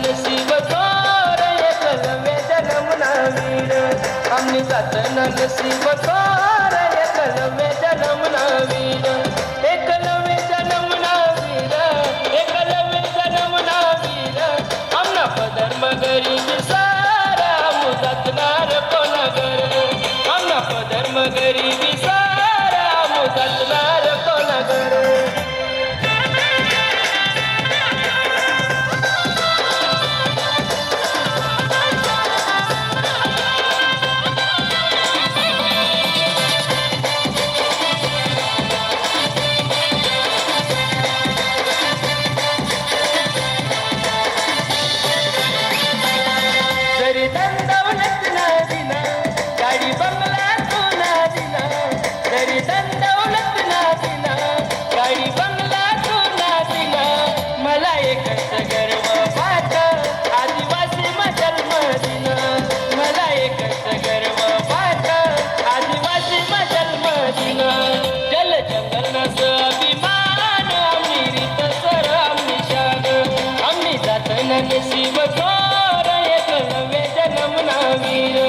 नशीब थोर एकलव्य जन्मना वीर आम्ही जातना नशीब थोर एकलव्य जन्मना वीर एकलव्य जन्मना वीर एकलव्य जन्मना वीर आमना पधर्म गरीब सारा मुदतनार कोणागर आमना पधर्म गरीबी सारा मुदतनार कोणागर जरी दौलत ना दिना गाडी बंगला तू ना दिना जरी दौलत ना दिना गाडी बंगला तू ना दिना मला एकच गर्व वाट आदिवासी जन्म दिना मला एकच गर्व वाट आदिवासी जन्म दिना जल जंगल नस अभिमान आम्ही रीत सर आम्ही शान आम्ही जातना नशीब थोर एकलव्य जन्मना वीर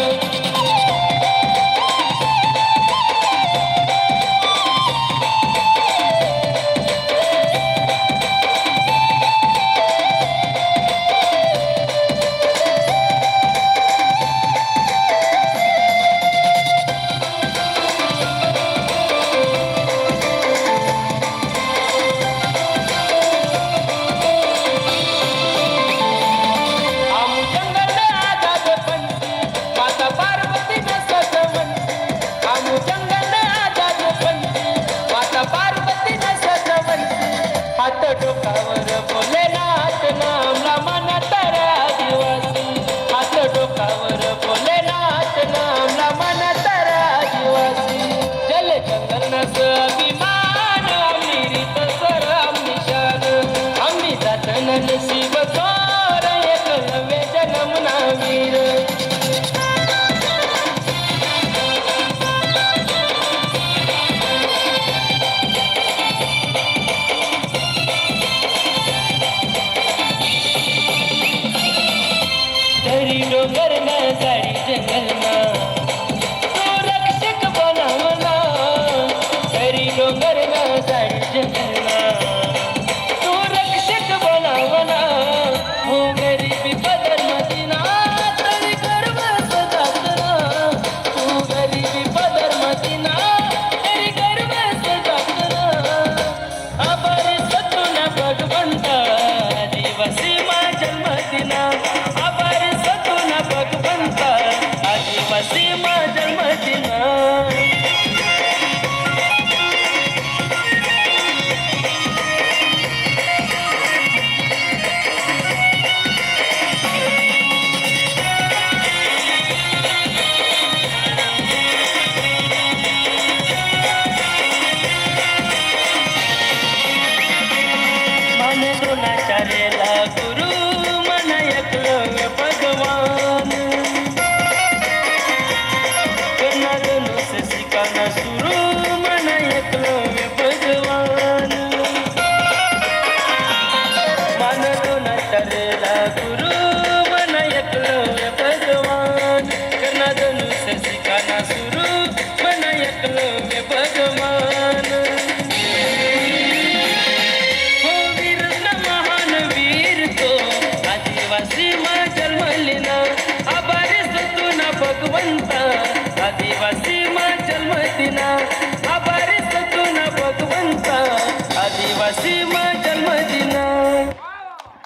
हात डोकावर भोलेनाथ नामला म्हणत रे आदिवासी हात डोकावर भोलेनाथ नामला म्हणत रे आदिवासी जल जंगल नस अभिमान आम्ही रीत सर आम्ही शान आम्ही जातना नशीब थोर एकलव्य जन्मना वीर दरी डोंगर ना झाडी जंगल ना तो रक्षक बनावला दरी डोंगर ना झाडी जंगल ना तो रक्षक बनावला हो गरीबी बदल मदीना तरी गर्व सदातना तू गरीबी बदल मदीना तरी गर्व सदातना आभारी सतुना भगवंता आदिवासी जन्मदिना भगवंता आदिवासी जन्मदिना मन द्रोणाचार्याला गुरु मन एकलव्य भगवान शिकाना सुरू मन एकलव्य भगवान मन द्रोणाचार्याला गुरु मन एकलव्य भगवान कर्णा धनुष शिकाना सुरू मन एकलव्य भगवान हो वीर महान वीर तो आदिवासी जन्मलिना आभारी सतुना भगवंता आदिवासी जन्मदिना आभारी सतुना भगवंता आदिवासी